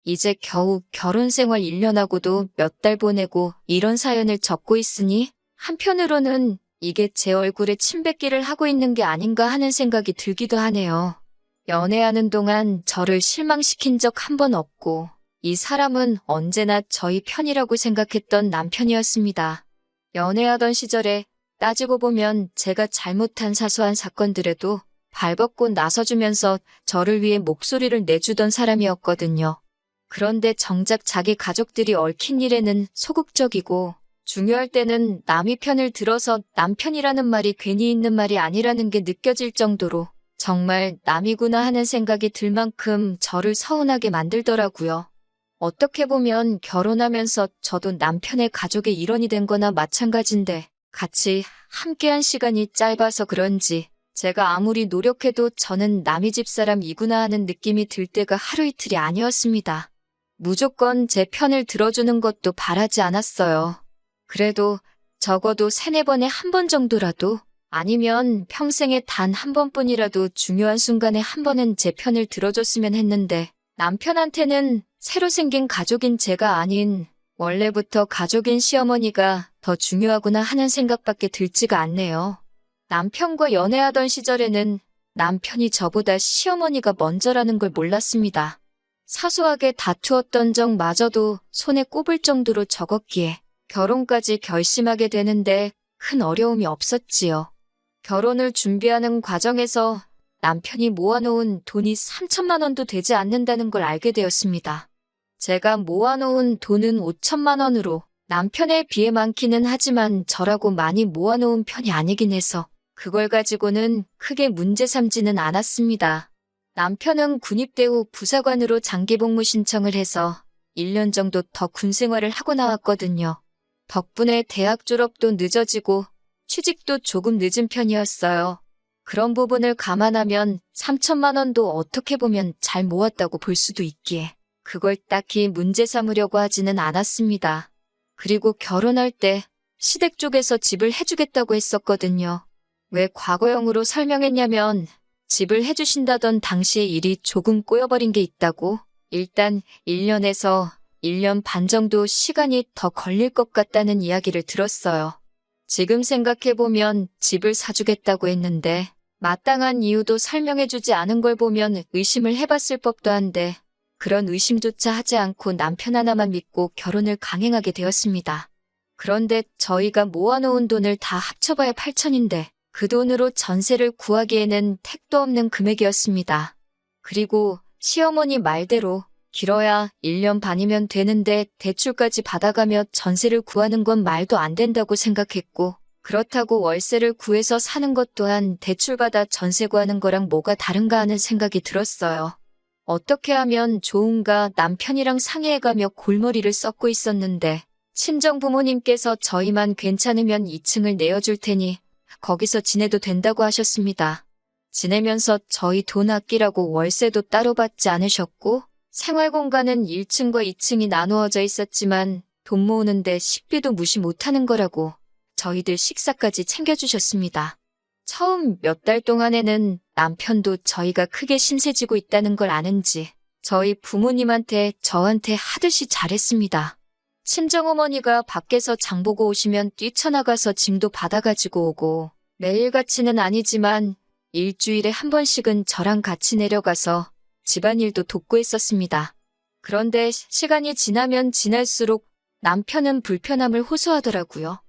이제 겨우 결혼 생활 1년 하고도 몇 달 보내고 이런 사연을 적고 있으니 한편으로는 이게 제 얼굴에 침뱉기를 하고 있는 게 아닌가 하는 생각이 들기도 하네요. 연애하는 동안 저를 실망시킨 적 한 번 없고 이 사람은 언제나 저희 편이라고 생각했던 남편이었습니다. 연애하던 시절에 따지고 보면 제가 잘못한 사소한 사건들에도 발벗고 나서주면서 저를 위해 목소리를 내주던 사람이었거든요. 그런데 정작 자기 가족들이 얽힌 일에는 소극적이고 중요할 때는 남의 편을 들어서 남편이라는 말이 괜히 있는 말이 아니라는 게 느껴질 정도로 정말 남이구나 하는 생각이 들 만큼 저를 서운하게 만들더라고요. 어떻게 보면 결혼하면서 저도 남편의 가족의 일원이 된 거나 마찬가지인데 같이 함께한 시간이 짧아서 그런지 제가 아무리 노력해도 저는 남의 집 사람이구나 하는 느낌이 들 때가 하루 이틀이 아니었습니다. 무조건 제 편을 들어주는 것도 바라지 않았어요. 그래도 적어도 3-4번에 한 번 정도라도 아니면 평생에 단 한 번뿐이라도 중요한 순간에 한 번은 제 편을 들어줬으면 했는데 남편한테는 새로 생긴 가족인 제가 아닌 원래부터 가족인 시어머니가 더 중요하구나 하는 생각밖에 들지가 않네요. 남편과 연애하던 시절에는 남편이 저보다 시어머니가 먼저라는 걸 몰랐습니다. 사소하게 다투었던 적마저도 손에 꼽을 정도로 적었기에 결혼까지 결심하게 되는데 큰 어려움이 없었지요. 결혼을 준비하는 과정에서 남편이 모아놓은 돈이 3천만 원도 되지 않는다는 걸 알게 되었습니다. 제가 모아놓은 돈은 5천만 원으로 남편에 비해 많기는 하지만 저라고 많이 모아놓은 편이 아니긴 해서 그걸 가지고는 크게 문제 삼지는 않았습니다. 남편은 군입대 후 부사관으로 장기복무 신청을 해서 1년 정도 더 군 생활을 하고 나왔거든요. 덕분에 대학 졸업도 늦어지고 취직도 조금 늦은 편이었어요. 그런 부분을 감안하면 3천만 원도 어떻게 보면 잘 모았다고 볼 수도 있기에 그걸 딱히 문제 삼으려고 하지는 않았습니다. 그리고 결혼할 때 시댁 쪽에서 집을 해주겠다고 했었거든요. 왜 과거형으로 설명했냐면 집을 해주신다던 당시의 일이 조금 꼬여버린 게 있다고 일단 1년에서 1년 반 정도 시간이 더 걸릴 것 같다는 이야기를 들었어요. 지금 생각해보면 집을 사주겠다고 했는데 마땅한 이유도 설명해주지 않은 걸 보면 의심을 해봤을 법도 한데 그런 의심조차 하지 않고 남편 하나만 믿고 결혼을 강행하게 되었습니다. 그런데 저희가 모아놓은 돈을 다 합쳐봐야 8천인데 그 돈으로 전세를 구하기에는 택도 없는 금액이었습니다. 그리고 시어머니 말대로 길어야 1년 반이면 되는데 대출까지 받아가며 전세를 구하는 건 말도 안 된다고 생각했고 그렇다고 월세를 구해서 사는 것 또한 대출받아 전세 구하는 거랑 뭐가 다른가 하는 생각이 들었어요. 어떻게 하면 좋은가 남편이랑 상의해가며 골머리를 썩고 있었는데 친정 부모님께서 저희만 괜찮으면 2층을 내어줄 테니 거기서 지내도 된다고 하셨습니다. 지내면서 저희 돈 아끼라고 월세도 따로 받지 않으셨고 생활공간은 1층과 2층이 나누어져 있었지만 돈 모으는데 식비도 무시 못하는 거라고 저희들 식사까지 챙겨주셨습니다. 처음 몇 달 동안에는 남편도 저희가 크게 신세지고 있다는 걸 아는지 저희 부모님한테 저한테 하듯이 잘했습니다. 친정어머니가 밖에서 장보고 오시면 뛰쳐나가서 짐도 받아가지고 오고 매일같이는 아니지만 일주일에 한 번씩은 저랑 같이 내려가서 집안일도 돕고 있었습니다. 그런데 시간이 지나면 지날수록 남편은 불편함을 호소하더라고요.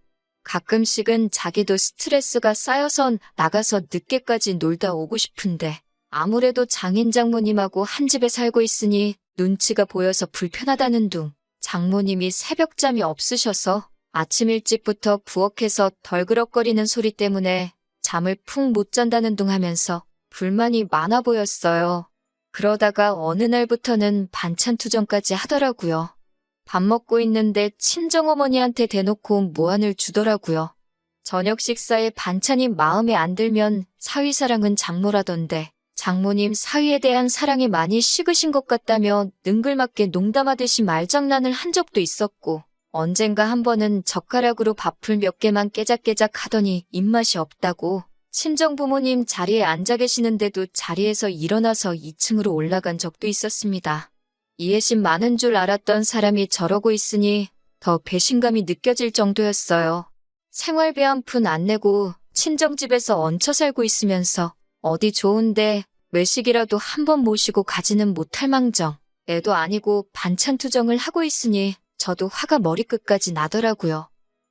가끔씩은 자기도 스트레스가 쌓여서 나가서 늦게까지 놀다 오고 싶은데 아무래도 장인 장모님하고 한 집에 살고 있으니 눈치가 보여서 불편하다는 둥 장모님이 새벽잠이 없으셔서 아침 일찍부터 부엌에서 덜그럭거리는 소리 때문에 잠을 푹 못 잔다는 둥 하면서 불만이 많아 보였어요. 그러다가 어느 날부터는 반찬 투정까지 하더라고요. 밥 먹고 있는데 친정어머니한테 대놓고 무안을 주더라고요. 저녁 식사에 반찬이 마음에 안 들면 사위사랑은 장모라던데 장모님 사위에 대한 사랑이 많이 식으신 것 같다며 능글맞게 농담하듯이 말장난을 한 적도 있었고 언젠가 한 번은 젓가락으로 밥풀 몇 개만 깨작깨작 하더니 입맛이 없다고 친정부모님 자리에 앉아 계시는데도 자리에서 일어나서 2층으로 올라간 적도 있었습니다. 이해심 많은 줄 알았던 사람이 저러고 있으니 더 배신감이 느껴질 정도였어요. 생활비 한 푼 안 내고 친정집에서 얹혀 살고 있으면서 어디 좋은데 외식이라도 한번 모시고 가지는 못할 망정. 애도 아니고 반찬 투정을 하고 있으니 저도 화가 머리끝까지 나더라고요.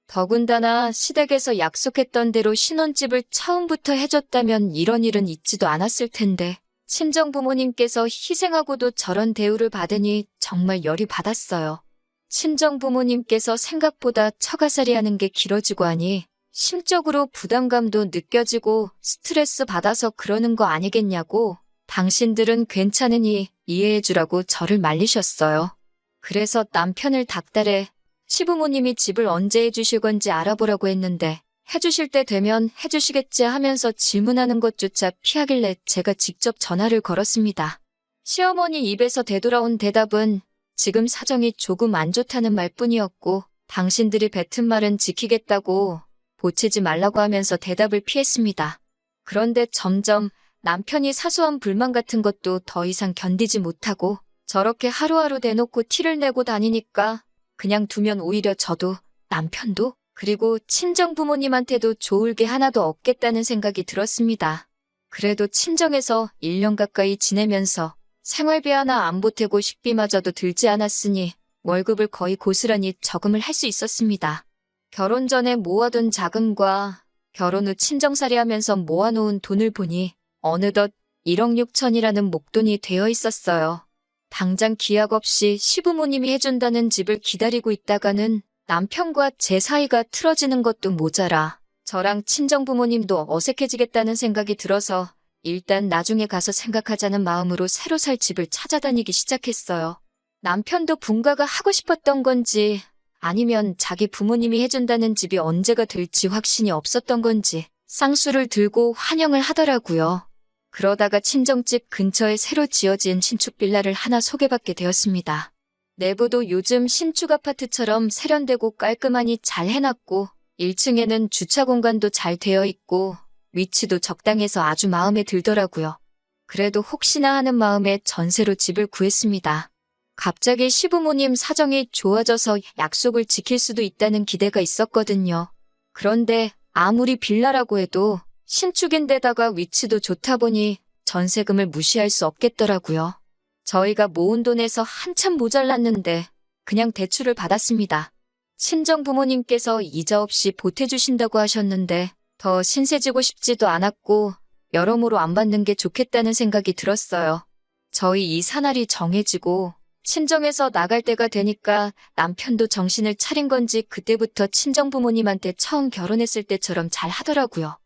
더군다나 시댁에서 약속했던 대로 신혼집을 처음부터 해줬다면 이런 일은 있지도 않았을 텐데 친정부모님께서 희생하고도 저런 대우를 받으니 정말 열이 받았어요. 친정부모님께서 생각보다 처가살이 하는 게 길어지고 하니 심적으로 부담감도 느껴지고 스트레스 받아서 그러는 거 아니겠냐고 당신들은 괜찮으니 이해해주라고 저를 말리셨어요. 그래서 남편을 닥달해 시부모님이 집을 언제 해주실 건지 알아보라고 했는데 해주실 때 되면 해주시겠지 하면서 질문하는 것조차 피하길래 제가 직접 전화를 걸었습니다. 시어머니 입에서 되돌아온 대답은 지금 사정이 조금 안 좋다는 말뿐이었고 당신들이 뱉은 말은 지키겠다고 보채지 말라고 하면서 대답을 피했습니다. 그런데 점점 남편이 사소한 불만 같은 것도 더 이상 견디지 못하고 저렇게 하루하루 대놓고 티를 내고 다니니까 그냥 두면 오히려 저도 남편도 그리고 친정부모님한테도 좋을 게 하나도 없겠다는 생각이 들었습니다. 그래도 친정에서 1년 가까이 지내면서 생활비 하나 안 보태고 식비마저도 들지 않았으니 월급을 거의 고스란히 저금을 할 수 있었습니다. 결혼 전에 모아둔 자금과 결혼 후 친정살이 하면서 모아놓은 돈을 보니 어느덧 1억 6천이라는 목돈이 되어 있었어요. 당장 기약 없이 시부모님이 해준다는 집을 기다리고 있다가는 남편과 제 사이가 틀어지는 것도 모자라 저랑 친정부모님도 어색해지겠다는 생각이 들어서 일단 나중에 가서 생각하자는 마음으로 새로 살 집을 찾아다니기 시작했어요. 남편도 분가가 하고 싶었던 건지 아니면 자기 부모님이 해준다는 집이 언제가 될지 확신이 없었던 건지 쌍수를 들고 환영을 하더라고요. 그러다가 친정집 근처에 새로 지어진 신축 빌라를 하나 소개받게 되었습니다. 내부도 요즘 신축 아파트처럼 세련되고 깔끔하니 잘 해놨고 1층에는 주차 공간도 잘 되어 있고 위치도 적당해서 아주 마음에 들더라고요. 그래도 혹시나 하는 마음에 전세로 집을 구했습니다. 갑자기 시부모님 사정이 좋아져서 약속을 지킬 수도 있다는 기대가 있었거든요. 그런데 아무리 빌라라고 해도 신축인데다가 위치도 좋다 보니 전세금을 무시할 수 없겠더라고요. 저희가 모은 돈에서 한참 모자랐는데 그냥 대출을 받았습니다. 친정부모님께서 이자 없이 보태주신다고 하셨는데 더 신세지고 싶지도 않았고 여러모로 안 받는 게 좋겠다는 생각이 들었어요. 저희 이 사날이 정해지고 친정에서 나갈 때가 되니까 남편도 정신을 차린 건지 그때부터 친정부모님한테 처음 결혼했을 때처럼 잘 하더라고요.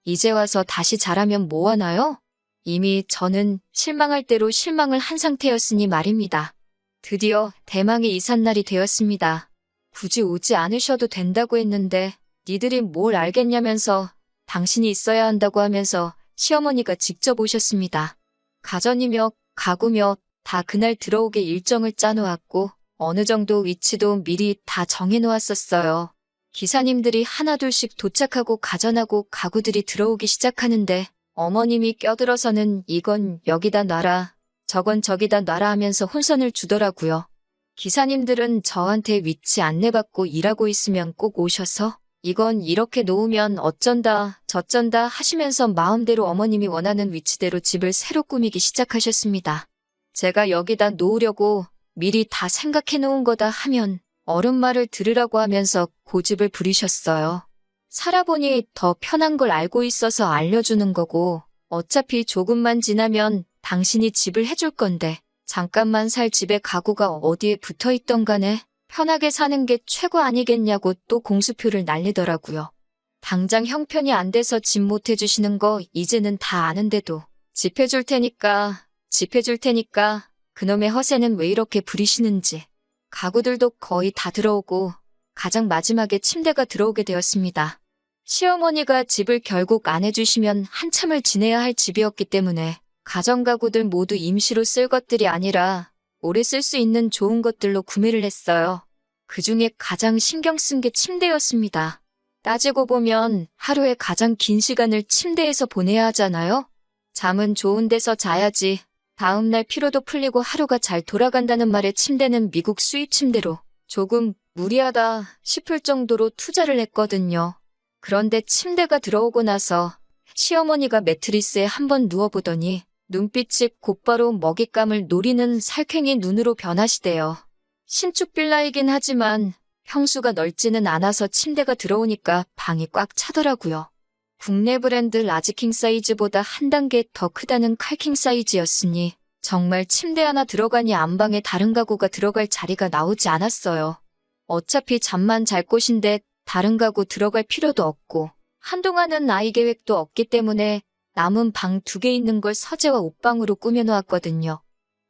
이제 와서 다시 잘하면 뭐하나요? 이미 저는 실망할 대로 실망을 한 상태였으니 말입니다. 드디어 대망의 이삿날이 되었습니다. 굳이 오지 않으셔도 된다고 했는데 니들이 뭘 알겠냐면서 당신이 있어야 한다고 하면서 시어머니가 직접 오셨습니다. 가전이며 가구며 다 그날 들어오게 일정을 짜놓았고 어느 정도 위치도 미리 다 정해놓았었어요. 기사님들이 하나둘씩 도착하고 가전하고 가구들이 들어오기 시작하는데 어머님이 껴들어서는 이건 여기다 놔라, 저건 저기다 놔라 하면서 혼선을 주더라고요. 기사님들은 저한테 위치 안내받고 일하고 있으면 꼭 오셔서 이건 이렇게 놓으면 어쩐다 저쩐다 하시면서 마음대로 어머님이 원하는 위치대로 집을 새로 꾸미기 시작하셨습니다. 제가 여기다 놓으려고 미리 다 생각해 놓은 거다 하면 어른 말을 들으라고 하면서 고집을 부리셨어요. 살아보니 더 편한 걸 알고 있어서 알려주는 거고 어차피 조금만 지나면 당신이 집을 해줄 건데 잠깐만 살 집에 가구가 어디에 붙어있던 간에 편하게 사는 게 최고 아니겠냐고 또 공수표를 날리더라고요. 당장 형편이 안 돼서 집 못 해주시는 거 이제는 다 아는데도 집 해줄 테니까 그놈의 허세는 왜 이렇게 부리시는지. 가구들도 거의 다 들어오고 가장 마지막에 침대가 들어오게 되었습니다. 시어머니가 집을 결국 안 해주시면 한참을 지내야 할 집이었기 때문에 가전가구들 모두 임시로 쓸 것들이 아니라 오래 쓸 수 있는 좋은 것들로 구매를 했어요. 그중에 가장 신경 쓴 게 침대였습니다. 따지고 보면 하루에 가장 긴 시간을 침대에서 보내야 하잖아요. 잠은 좋은 데서 자야지 다음날 피로도 풀리고 하루가 잘 돌아간다는 말에 침대는 미국 수입 침대로 조금 무리하다 싶을 정도로 투자를 했거든요. 그런데 침대가 들어오고 나서 시어머니가 매트리스에 한번 누워보더니 눈빛이 곧바로 먹잇감을 노리는 살쾡이 눈으로 변하시대요. 신축 빌라이긴 하지만 평수가 넓지는 않아서 침대가 들어오니까 방이 꽉 차더라고요. 국내 브랜드 라지킹 사이즈보다 한 단계 더 크다는 칼킹 사이즈였으니 정말 침대 하나 들어가니 안방에 다른 가구가 들어갈 자리가 나오지 않았어요. 어차피 잠만 잘 곳인데 다른 가구 들어갈 필요도 없고 한동안은 아이 계획도 없기 때문에 남은 방 2개 있는 걸 서재와 옷방으로 꾸며놓았거든요.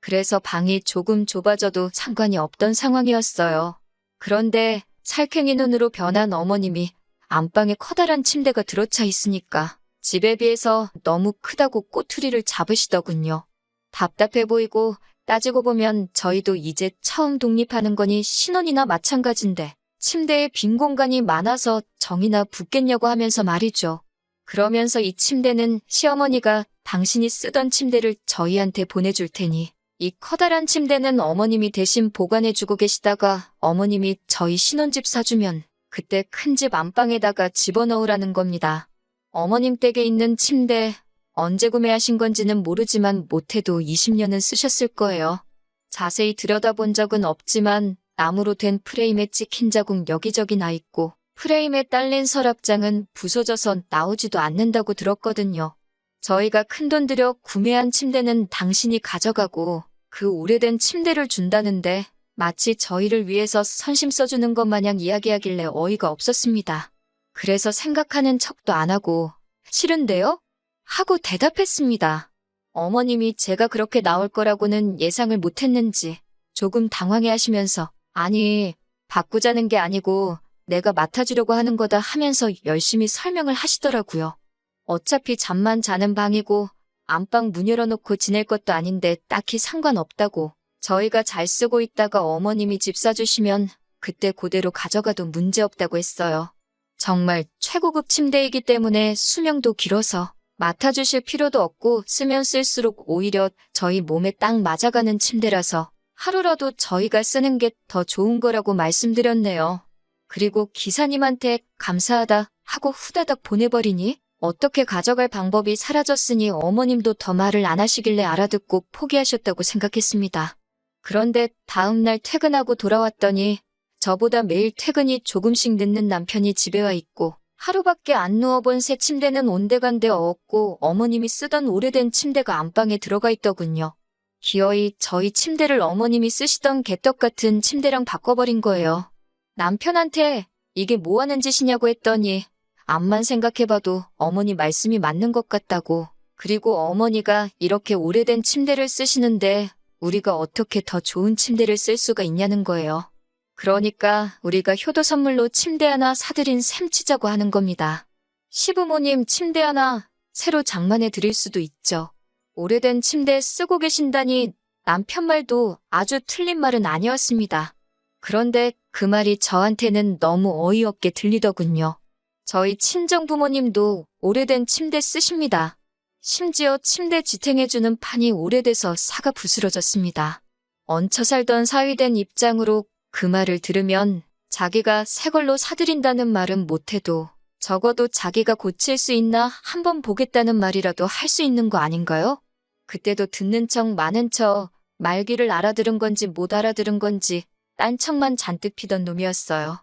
그래서 방이 조금 좁아져도 상관이 없던 상황이었어요. 그런데 살쾡이 눈으로 변한 어머님이 안방에 커다란 침대가 들어차 있으니까 집에 비해서 너무 크다고 꼬투리를 잡으시더군요. 답답해 보이고 따지고 보면 저희도 이제 처음 독립하는 거니 신혼이나 마찬가지인데 침대에 빈 공간이 많아서 정이나 붙겠냐고 하면서 말이죠. 그러면서 이 침대는 시어머니가 당신이 쓰던 침대를 저희한테 보내줄 테니 이 커다란 침대는 어머님이 대신 보관해주고 계시다가 어머님이 저희 신혼집 사주면 그때 큰 집 안방에다가 집어넣으라는 겁니다. 어머님 댁에 있는 침대 언제 구매하신 건지는 모르지만 못해도 20년은 쓰셨을 거예요. 자세히 들여다본 적은 없지만 나무로 된 프레임에 찍힌 자국 여기저기 나 있고 프레임에 딸린 서랍장은 부서져서 나오지도 않는다고 들었거든요. 저희가 큰돈 들여 구매한 침대는 당신이 가져가고 그 오래된 침대를 준다는데 마치 저희를 위해서 선심 써주는 것 마냥 이야기하길래 어이가 없었습니다. 그래서 생각하는 척도 안 하고 싫은데요? 하고 대답했습니다. 어머님이 제가 그렇게 나올 거라고는 예상을 못했는지 조금 당황해 하시면서 아니 바꾸자는 게 아니고 내가 맡아주려고 하는 거다 하면서 열심히 설명을 하시더라고요. 어차피 잠만 자는 방이고 안방 문 열어놓고 지낼 것도 아닌데 딱히 상관없다고 저희가 잘 쓰고 있다가 어머님이 집 사주시면 그때 그대로 가져가도 문제없다고 했어요. 정말 최고급 침대이기 때문에 수명도 길어서 맡아주실 필요도 없고 쓰면 쓸수록 오히려 저희 몸에 딱 맞아가는 침대라서 하루라도 저희가 쓰는 게 더 좋은 거라고 말씀드렸네요. 그리고 기사님한테 감사하다 하고 후다닥 보내버리니 어떻게 가져갈 방법이 사라졌으니 어머님도 더 말을 안 하시길래 알아듣고 포기하셨다고 생각했습니다. 그런데 다음날 퇴근하고 돌아왔더니 저보다 매일 퇴근이 조금씩 늦는 남편이 집에 와 있고 하루밖에 안 누워본 새 침대는 온데간데 없고 어머님이 쓰던 오래된 침대가 안방에 들어가 있더군요. 기어이 저희 침대를 어머님이 쓰시던 개떡 같은 침대랑 바꿔버린 거예요. 남편한테 이게 뭐 하는 짓이냐고 했더니 암만 생각해봐도 어머니 말씀이 맞는 것 같다고. 그리고 어머니가 이렇게 오래된 침대를 쓰시는데 우리가 어떻게 더 좋은 침대를 쓸 수가 있냐는 거예요. 그러니까 우리가 효도 선물로 침대 하나 사드린 셈 치자고 하는 겁니다. 시부모님 침대 하나 새로 장만해 드릴 수도 있죠. 오래된 침대 쓰고 계신다니 남편 말도 아주 틀린 말은 아니었습니다. 그런데 그 말이 저한테는 너무 어이없게 들리더군요. 저희 친정부모님도 오래된 침대 쓰십니다. 심지어 침대 지탱해주는 판이 오래돼서 사가 부스러졌습니다. 얹혀 살던 사위된 입장으로 그 말을 들으면 자기가 새 걸로 사드린다는 말은 못해도 적어도 자기가 고칠 수 있나 한번 보겠다는 말이라도 할 수 있는 거 아닌가요? 그때도 듣는 척 많은 척 말귀를 알아들은 건지 못 알아들은 건지 딴 척만 잔뜩 피던 놈이었어요.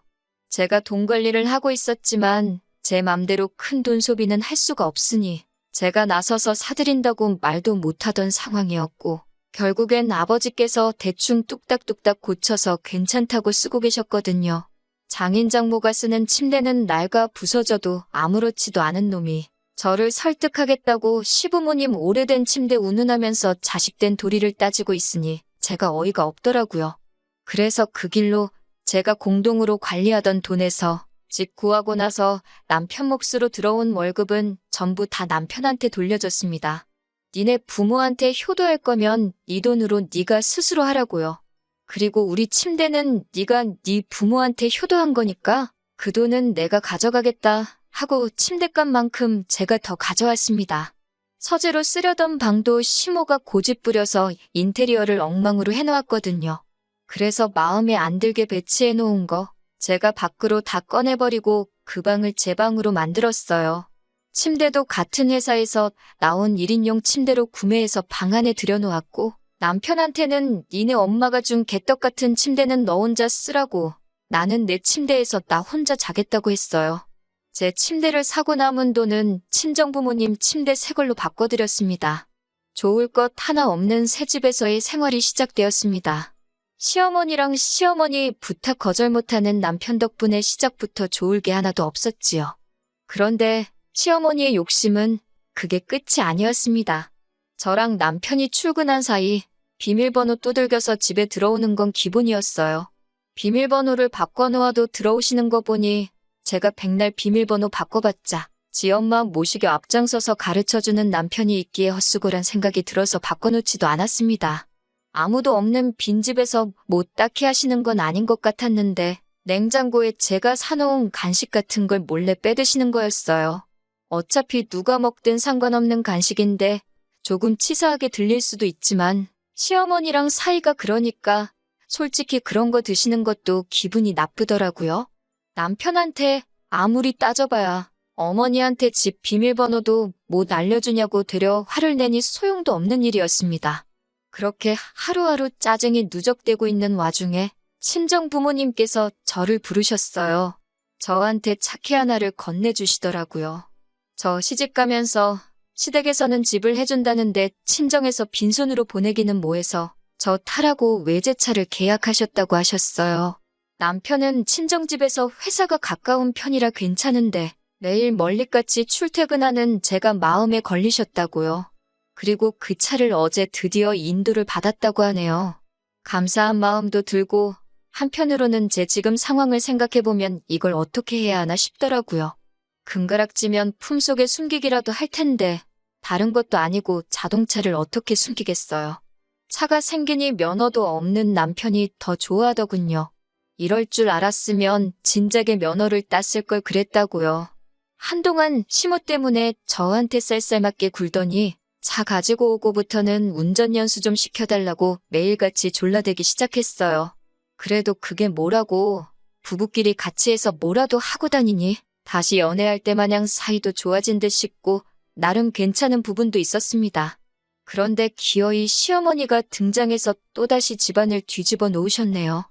제가 돈 관리를 하고 있었지만 제 맘대로 큰 돈 소비는 할 수가 없으니 제가 나서서 사드린다고 말도 못하던 상황이었고 결국엔 아버지께서 대충 뚝딱뚝딱 고쳐서 괜찮다고 쓰고 계셨거든요. 장인 장모가 쓰는 침대는 낡아 부서져도 아무렇지도 않은 놈이 저를 설득하겠다고 시부모님 오래된 침대 운운하면서 자식된 도리를 따지고 있으니 제가 어이가 없더라고요. 그래서 그 길로 제가 공동으로 관리하던 돈에서 집 구하고 나서 남편 몫으로 들어온 월급은 전부 다 남편한테 돌려줬습니다. 니네 부모한테 효도할 거면 네 돈으로 네가 스스로 하라고요. 그리고 우리 침대는 네가 네 부모한테 효도한 거니까 그 돈은 내가 가져가겠다 하고 침대값만큼 제가 더 가져왔습니다. 서재로 쓰려던 방도 시모가 고집 부려서 인테리어를 엉망으로 해놓았거든요. 그래서 마음에 안 들게 배치해 놓은 거 제가 밖으로 다 꺼내버리고 그 방을 제 방으로 만들었어요. 침대도 같은 회사에서 나온 1인용 침대로 구매해서 방 안에 들여놓았고 남편한테는 니네 엄마가 준 개떡 같은 침대는 너 혼자 쓰라고 나는 내 침대에서 나 혼자 자겠다고 했어요. 제 침대를 사고 남은 돈은 친정부모님 침대 새 걸로 바꿔드렸습니다. 좋을 것 하나 없는 새 집에서의 생활이 시작되었습니다. 시어머니랑 시어머니 부탁 거절 못하는 남편 덕분에 시작부터 좋을 게 하나도 없었지요. 그런데 시어머니의 욕심은 그게 끝이 아니었습니다. 저랑 남편이 출근한 사이 비밀번호 두들겨서 집에 들어오는 건 기본이었어요. 비밀번호를 바꿔놓아도 들어오시는 거 보니 제가 백날 비밀번호 바꿔봤자 지 엄마 모시게 앞장서서 가르쳐주는 남편이 있기에 헛수고란 생각이 들어서 바꿔놓지도 않았습니다. 아무도 없는 빈집에서 뭐 딱히 하시는 건 아닌 것 같았는데 냉장고에 제가 사놓은 간식 같은 걸 몰래 빼드시는 거였어요. 어차피 누가 먹든 상관없는 간식인데 조금 치사하게 들릴 수도 있지만 시어머니랑 사이가 그러니까 솔직히 그런 거 드시는 것도 기분이 나쁘더라고요. 남편한테 아무리 따져봐야 어머니한테 집 비밀번호도 못 알려주냐고 되려 화를 내니 소용도 없는 일이었습니다. 그렇게 하루하루 짜증이 누적되고 있는 와중에 친정 부모님께서 저를 부르셨어요. 저한테 차키 하나를 건네주시더라고요. 저 시집가면서 시댁에서는 집을 해준다는데 친정에서 빈손으로 보내기는 뭐해서 저 타라고 외제차를 계약하셨다고 하셨어요. 남편은 친정집에서 회사가 가까운 편이라 괜찮은데 매일 멀리까지 출퇴근하는 제가 마음에 걸리셨다고요. 그리고 그 차를 어제 드디어 인도를 받았다고 하네요. 감사한 마음도 들고 한편으로는 제 지금 상황을 생각해보면 이걸 어떻게 해야 하나 싶더라고요. 금가락지면 품속에 숨기기라도 할 텐데 다른 것도 아니고 자동차를 어떻게 숨기겠어요. 차가 생기니 면허도 없는 남편이 더 좋아하더군요. 이럴 줄 알았으면 진작에 면허를 땄을 걸 그랬다고요. 한동안 시모 때문에 저한테 쌀쌀맞게 굴더니 차 가지고 오고부터는 운전 연수 좀 시켜달라고 매일같이 졸라대기 시작했어요. 그래도 그게 뭐라고 부부끼리 같이 해서 뭐라도 하고 다니니 다시 연애할 때 마냥 사이도 좋아진 듯 싶고 나름 괜찮은 부분도 있었습니다. 그런데 기어이 시어머니가 등장해서 또다시 집안을 뒤집어 놓으셨네요.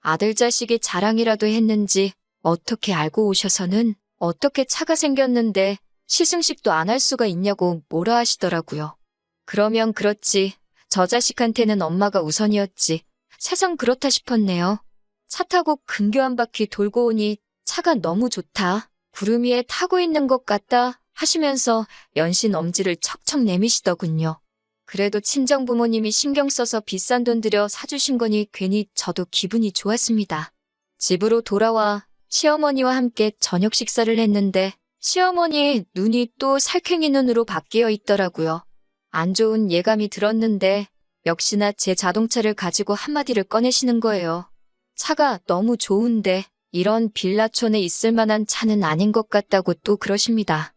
아들 자식이 자랑이라도 했는지 어떻게 알고 오셔서는 어떻게 차가 생겼는데 시승식도 안 할 수가 있냐고 뭐라 하시더라고요. 그러면 그렇지. 저 자식한테는 엄마가 우선이었지. 세상 그렇다 싶었네요. 차 타고 근교 한 바퀴 돌고 오니 차가 너무 좋다. 구름 위에 타고 있는 것 같다 하시면서 연신 엄지를 척척 내미시더군요. 그래도 친정부모님이 신경 써서 비싼 돈 들여 사주신 거니 괜히 저도 기분이 좋았습니다. 집으로 돌아와 시어머니와 함께 저녁 식사를 했는데 시어머니의 눈이 또 살쾡이 눈으로 바뀌어 있더라고요. 안 좋은 예감이 들었는데 역시나 제 자동차를 가지고 한마디를 꺼내시는 거예요. 차가 너무 좋은데 이런 빌라촌에 있을 만한 차는 아닌 것 같다고 또 그러십니다.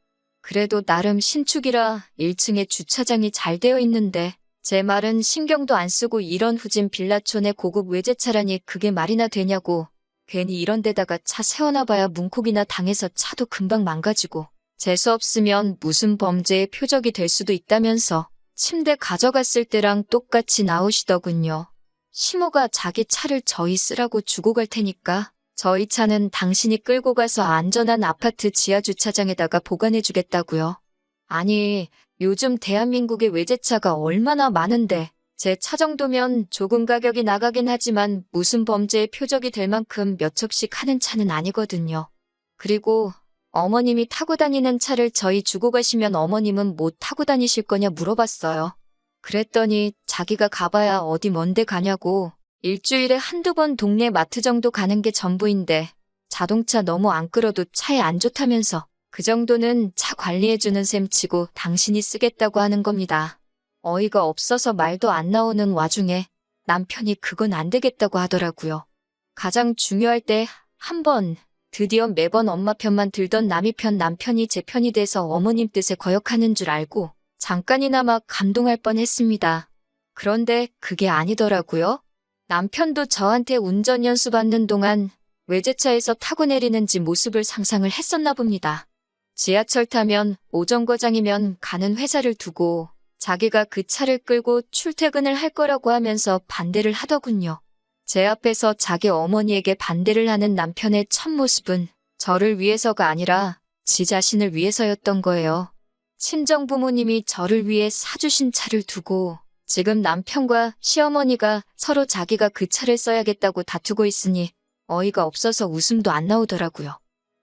그래도 나름 신축이라 1층에 주차장이 잘 되어 있는데 제 말은 신경도 안 쓰고 이런 후진 빌라촌에 고급 외제차라니 그게 말이나 되냐고. 괜히 이런 데다가 차 세워놔봐야 문콕이나 당해서 차도 금방 망가지고 재수 없으면 무슨 범죄의 표적이 될 수도 있다면서 침대 가져갔을 때랑 똑같이 나오시더군요. 시모가 자기 차를 저희 쓰라고 주고 갈 테니까 저희 차는 당신이 끌고 가서 안전한 아파트 지하 주차장에다가 보관해주겠다고요. 아니, 요즘 대한민국의 외제차가 얼마나 많은데 제 차 정도면 조금 가격이 나가긴 하지만 무슨 범죄의 표적이 될 만큼 몇 척씩 하는 차는 아니거든요. 그리고 어머님이 타고 다니는 차를 저희 주고 가시면 어머님은 못 타고 다니실 거냐 물어봤어요. 그랬더니 자기가 가봐야 어디 먼데 가냐고 일주일에 한두 번 동네 마트 정도 가는 게 전부인데 자동차 너무 안 끌어도 차에 안 좋다면서 그 정도는 차 관리해주는 셈 치고 당신이 쓰겠다고 하는 겁니다. 어이가 없어서 말도 안 나오는 와중에 남편이 그건 안 되겠다고 하더라고요. 가장 중요할 때 한 번, 드디어 매번 엄마 편만 들던 남이 편 남편이 제 편이 돼서 어머님 뜻에 거역하는 줄 알고 잠깐이나마 감동할 뻔했습니다. 그런데 그게 아니더라고요. 남편도 저한테 운전 연수받는 동안 외제차에서 타고 내리는 집 모습을 상상을 했었나 봅니다. 지하철 타면 오정거장이면 가는 회사를 두고 자기가 그 차를 끌고 출퇴근을 할 거라고 하면서 반대를 하더군요. 제 앞에서 자기 어머니에게 반대를 하는 남편의 첫 모습은 저를 위해서가 아니라 지 자신을 위해서였던 거예요. 친정 부모님이 저를 위해 사주신 차를 두고 지금 남편과 시어머니가 서로 자기가 그 차를 써야겠다고 다투고 있으니 어이가 없어서 웃음도 안 나오더라고요.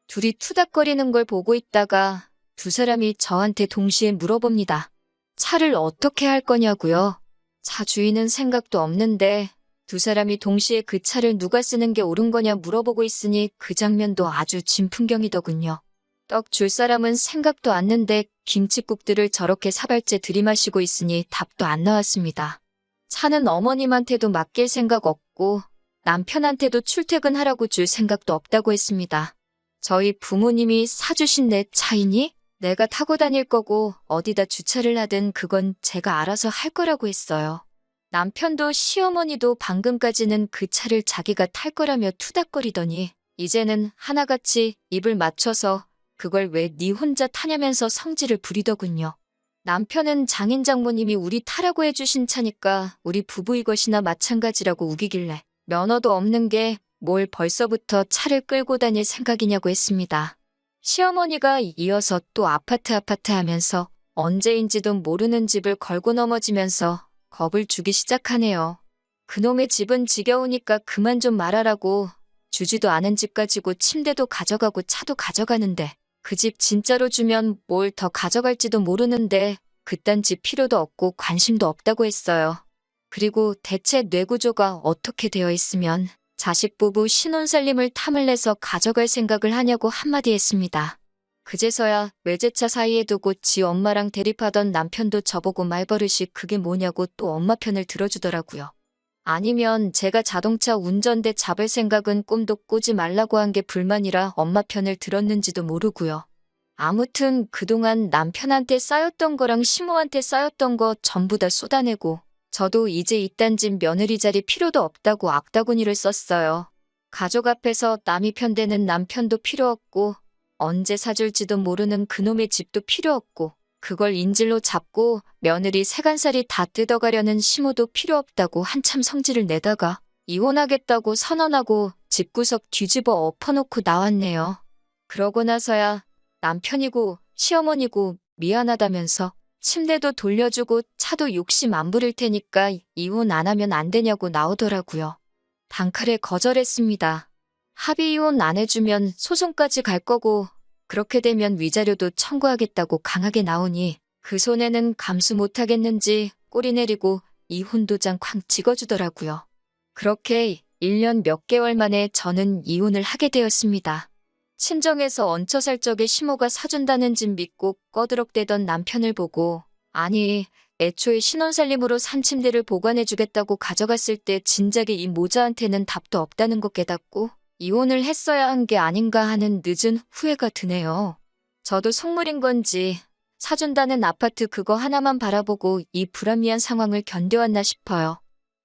둘이 투닥거리는 걸 보고 있다가 두 사람이 저한테 동시에 물어봅니다. 차를 어떻게 할 거냐고요? 차 주인은 생각도 없는데 두 사람이 동시에 그 차를 누가 쓰는 게 옳은 거냐 물어보고 있으니 그 장면도 아주 진풍경이더군요. 떡 줄 사람은 생각도 않는데 김칫국들을 저렇게 사발째 들이마시고 있으니 답도 안 나왔습니다. 차는 어머님한테도 맡길 생각 없고 남편한테도 출퇴근하라고 줄 생각도 없다고 했습니다. 저희 부모님이 사주신 내 차이니? 내가 타고 다닐 거고 어디다 주차를 하든 그건 제가 알아서 할 거라고 했어요. 남편도 시어머니도 방금까지는 그 차를 자기가 탈 거라며 투닥거리더니 이제는 하나같이 입을 맞춰서 그걸 왜 네 혼자 타냐면서 성질을 부리더군요. 남편은 장인 장모님이 우리 타라고 해주신 차니까 우리 부부 이것이나 마찬가지라고 우기길래 면허도 없는 게 뭘 벌써부터 차를 끌고 다닐 생각이냐고 했습니다. 시어머니가 이어서 또 아파트 하면서 언제인지도 모르는 집을 걸고 넘어지면서 겁을 주기 시작하네요. 그놈의 집은 지겨우니까 그만 좀 말하라고 주지도 않은 집 가지고 침대도 가져가고 차도 가져가는데 그 집 진짜로 주면 뭘 더 가져갈지도 모르는데 그딴 집 필요도 없고 관심도 없다고 했어요. 그리고 대체 뇌구조가 어떻게 되어 있으면 자식 부부 신혼살림을 탐을 내서 가져갈 생각을 하냐고 한마디 했습니다. 그제서야 외제차 사이에 두고 지 엄마랑 대립하던 남편도 저보고 말버릇이 그게 뭐냐고 또 엄마 편을 들어주더라고요. 아니면 제가 자동차 운전대 잡을 생각은 꿈도 꾸지 말라고 한 게 불만이라 엄마 편을 들었는지도 모르고요. 아무튼 그동안 남편한테 쌓였던 거랑 시모한테 쌓였던 거 전부 다 쏟아내고 저도 이제 이딴 집 며느리 자리 필요도 없다고 악다구니를 썼어요. 가족 앞에서 남이 편대는 남편도 필요 없고 언제 사줄지도 모르는 그놈의 집도 필요 없고 그걸 인질로 잡고 며느리 세간살이 다 뜯어가려는 시모도 필요 없다고 한참 성질을 내다가 이혼하겠다고 선언하고 집구석 뒤집어 엎어놓고 나왔네요. 그러고 나서야 남편이고 시어머니고 미안하다면서 침대도 돌려주고 차도 욕심 안 부릴 테니까 이혼 안 하면 안 되냐고 나오더라고요. 단칼에 거절했습니다. 합의 이혼 안 해주면 소송까지 갈 거고 그렇게 되면 위자료도 청구하겠다고 강하게 나오니 그 손에는 감수 못하겠는지 꼬리 내리고 이혼 도장 쾅 찍어주더라고요. 그렇게 1년 몇 개월 만에 저는 이혼을 하게 되었습니다. 친정에서 얹혀살 적에 시모가 사준다는 집 믿고 꺼드럭대던 남편을 보고 아니 애초에 신혼살림으로 산 침대를 보관해주겠다고 가져갔을 때 진작에 이 모자한테는 답도 없다는 거 깨닫고 이혼을 했어야 한 게 아닌가 하는 늦은 후회가 드네요. 저도 속물인 건지 사준다는 아파트 그거 하나만 바라보고 이 불합리한 상황을 견뎌왔나 싶어요.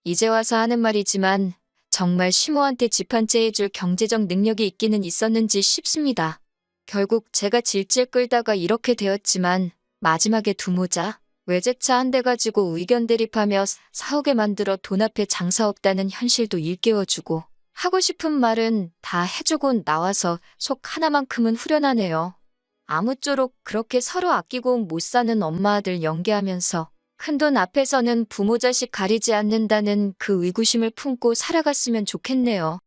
이제 와서 하는 말이지만 정말 시모한테 집 한 채 해줄 경제적 능력이 있기는 있었는지 싶습니다. 결국 제가 질질 끌다가 이렇게 되었지만 마지막에 두 모자, 외제차 한 대 가지고 의견 대립하며 사오게 만들어 돈 앞에 장사 없다는 현실도 일깨워주고 하고 싶은 말은 다 해주고 나와서 속 하나만큼은 후련하네요. 아무쪼록 그렇게 서로 아끼고 못 사는 엄마 아들 연기하면서 큰돈 앞에서는 부모 자식 가리지 않는다는 그 의구심을 품고 살아갔으면 좋겠네요.